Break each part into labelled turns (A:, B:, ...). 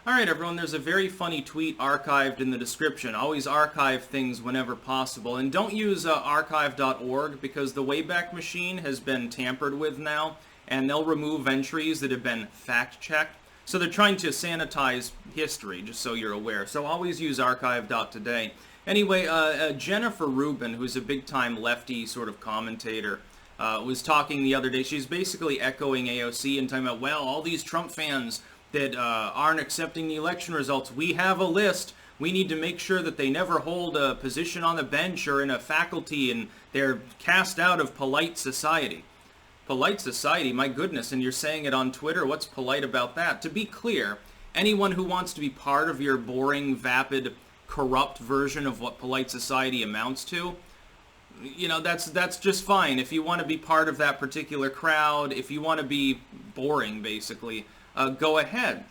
A: Alright everyone, there's a very funny tweet archived in the description. Always archive things whenever possible. And don't use archive.org because the Wayback Machine has been tampered with now, and they'll remove entries that have been fact-checked. So they're trying to sanitize history, just so you're aware. So always use archive.today. Anyway, Jennifer Rubin, who's a big-time lefty sort of commentator, was talking the other day. She's basically echoing AOC and talking about, well, all these Trump fans that aren't accepting the election results, we have a list. We need to make sure that they never hold a position on the bench or in a faculty, and they're cast out of polite society. Polite society, my goodness, and you're saying it on Twitter. What's polite about that? To be clear, anyone who wants to be part of your boring, vapid, corrupt version of what polite society amounts to, you know, that's just fine. If you want to be part of that particular crowd, if you want to be boring, basically, go ahead.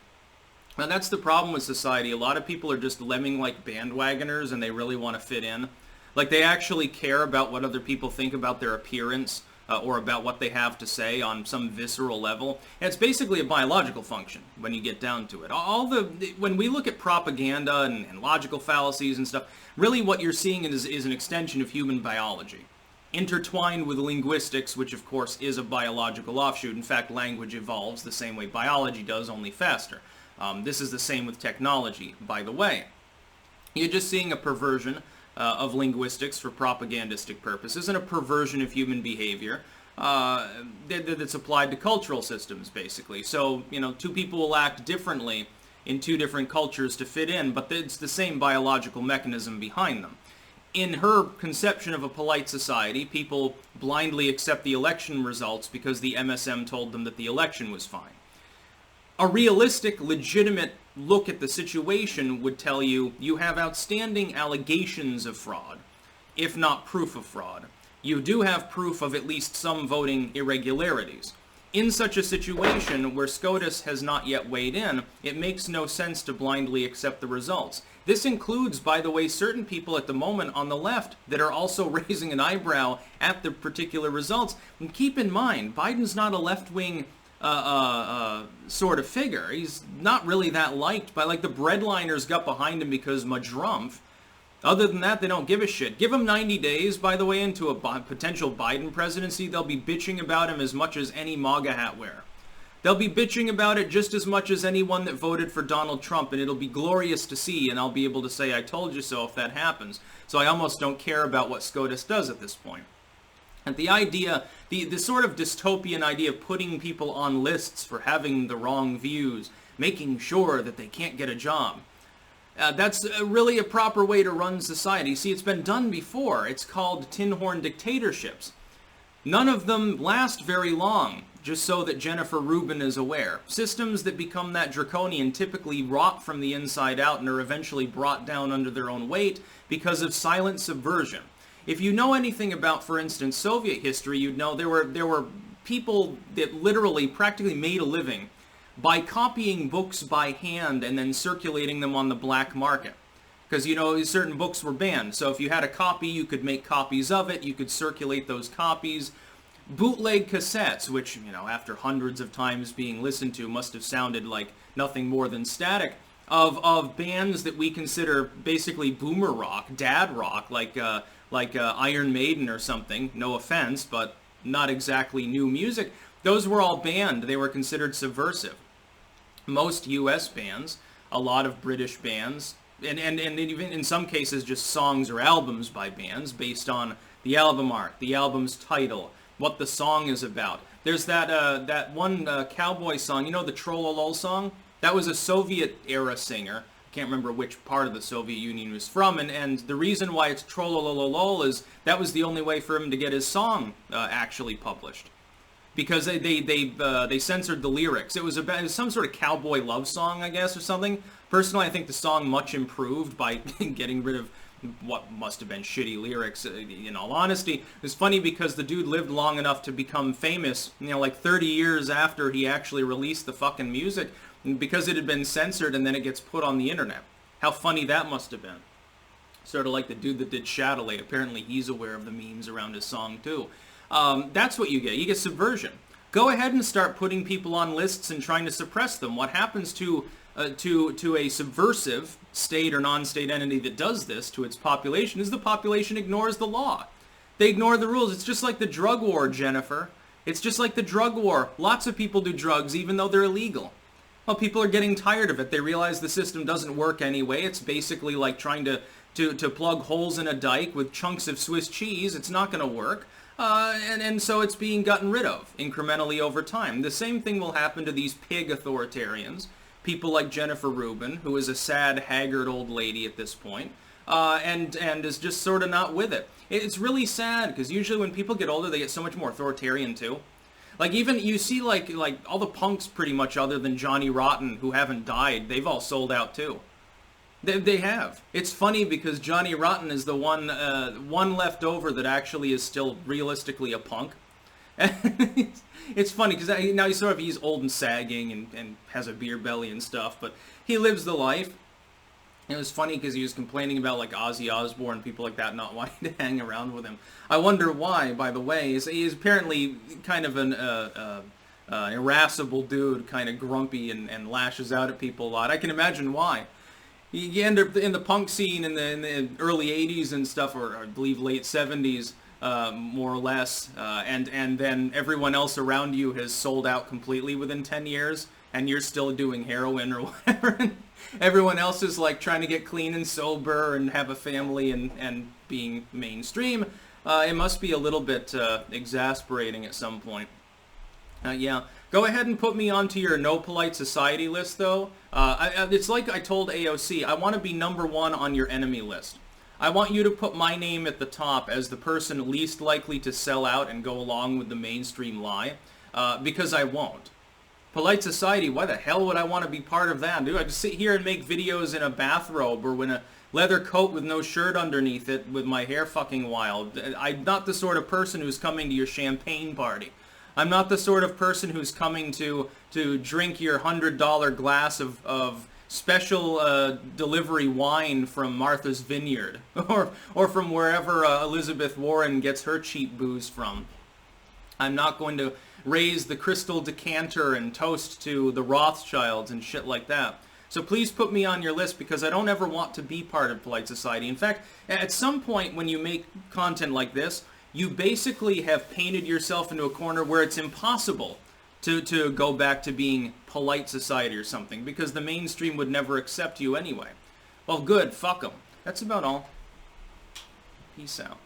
A: Now, that's the problem with society. A lot of people are just lemming-like bandwagoners, and they really want to fit in. Like, they actually care about what other people think about their appearance, or about what they have to say on some visceral level. And it's basically a biological function when you get down to it. When we look at propaganda and logical fallacies and stuff, really what you're seeing is an extension of human biology, intertwined with linguistics, which of course is a biological offshoot. In fact, language evolves the same way biology does, only faster. This is the same with technology, by the way. You're just seeing a perversion of linguistics for propagandistic purposes, and a perversion of human behavior that's applied to cultural systems, basically. So, you know, two people will act differently in two different cultures to fit in, but it's the same biological mechanism behind them. In her conception of a polite society, people blindly accept the election results because the MSM told them that the election was fine. A realistic, legitimate look at the situation would tell you you have outstanding allegations of fraud, if not proof of fraud. You do have proof of at least some voting irregularities. In such a situation where SCOTUS has not yet weighed in, it makes no sense to blindly accept the results. This includes, by the way, certain people at the moment on the left that are also raising an eyebrow at the particular results. And keep in mind, Biden's not a left-wing sort of figure. He's not really that liked by, like, the breadliners got behind him because Madrumph. Other than that, they don't give a shit. Give him 90 days, by the way, into a potential Biden presidency. They'll be bitching about him as much as any MAGA hat wearer. They'll be bitching about it just as much as anyone that voted for Donald Trump, and it'll be glorious to see, and I'll be able to say, I told you so if that happens. So I almost don't care about what SCOTUS does at this point. And the idea, the sort of dystopian idea of putting people on lists for having the wrong views, making sure that they can't get a job, that's really a proper way to run society. See, it's been done before. It's called tin horn dictatorships. None of them last very long, just so that Jennifer Rubin is aware. Systems that become that draconian typically rot from the inside out and are eventually brought down under their own weight because of silent subversion. If you know anything about, for instance, Soviet history, you'd know there were people that literally practically made a living by copying books by hand and then circulating them on the black market. Because, you know, certain books were banned. So if you had a copy, you could make copies of it. You could circulate those copies. Bootleg cassettes, which, you know, after hundreds of times being listened to, must have sounded like nothing more than static, of bands that we consider basically boomer rock, dad rock, like Iron Maiden or something. No offense, but not exactly new music. Those were all banned. They were considered subversive. Most U.S. bands, a lot of British bands, and even in some cases just songs or albums by bands based on the album art, the album's title, what the song is about. There's that one cowboy song, you know, the Trollolol song? That was a Soviet-era singer. I can't remember which part of the Soviet Union he was from, and the reason why it's Trollololol is that was the only way for him to get his song actually published. Because they censored the lyrics. It was some sort of cowboy love song, I guess, or something. Personally, I think the song much improved by getting rid of what must have been shitty lyrics, in all honesty. It's funny because the dude lived long enough to become famous, you know, like 30 years after he actually released the fucking music, because it had been censored and then it gets put on the internet. How funny that must have been. Sort of like the dude that did Chatelaide. Apparently he's aware of the memes around his song, too. That's what you get. You get subversion. Go ahead and start putting people on lists and trying to suppress them. What happens to a subversive state or non-state entity that does this to its population is the population ignores the law. They ignore the rules. It's just like the drug war, Jennifer. It's just like the drug war. Lots of people do drugs even though they're illegal. Well, people are getting tired of it. They realize the system doesn't work anyway. It's basically like trying to plug holes in a dike with chunks of Swiss cheese. It's not going to work. And so it's being gotten rid of incrementally over time. The same thing will happen to these pig authoritarians, people like Jennifer Rubin, who is a sad, haggard old lady at this point, and is just sort of not with it. It's really sad, because usually when people get older, they get so much more authoritarian too. Like even, you see like all the punks pretty much other than Johnny Rotten who haven't died, they've all sold out too. They have. It's funny because Johnny Rotten is the one left over that actually is still realistically a punk. It's funny because now he's old and sagging and has a beer belly and stuff, but he lives the life. It was funny because he was complaining about like Ozzy Osbourne, people like that not wanting to hang around with him. I wonder why, by the way. He's apparently kind of an irascible dude, kind of grumpy and lashes out at people a lot. I can imagine why. You end up in the punk scene in the early 80s and stuff, or I believe late 70s, more or less, and then everyone else around you has sold out completely within 10 years, and you're still doing heroin or whatever. And everyone else is like trying to get clean and sober and have a family and being mainstream. It must be a little bit exasperating at some point. Yeah. Go ahead and put me onto your No Polite Society list, though. It's like I told AOC, I want to be #1 on your enemy list. I want you to put my name at the top as the person least likely to sell out and go along with the mainstream lie, because I won't. Polite Society, why the hell would I want to be part of that, dude? I just sit here and make videos in a bathrobe or in a leather coat with no shirt underneath it with my hair fucking wild. I'm not the sort of person who's coming to your champagne party. I'm not the sort of person who's coming to drink your $100 glass of special delivery wine from Martha's Vineyard or from wherever Elizabeth Warren gets her cheap booze from. I'm not going to raise the crystal decanter and toast to the Rothschilds and shit like that. So please put me on your list because I don't ever want to be part of Polite Society. In fact, at some point when you make content like this, you basically have painted yourself into a corner where it's impossible to go back to being Polite Society or something, because the mainstream would never accept you anyway. Well, good, fuck them. That's about all. Peace out.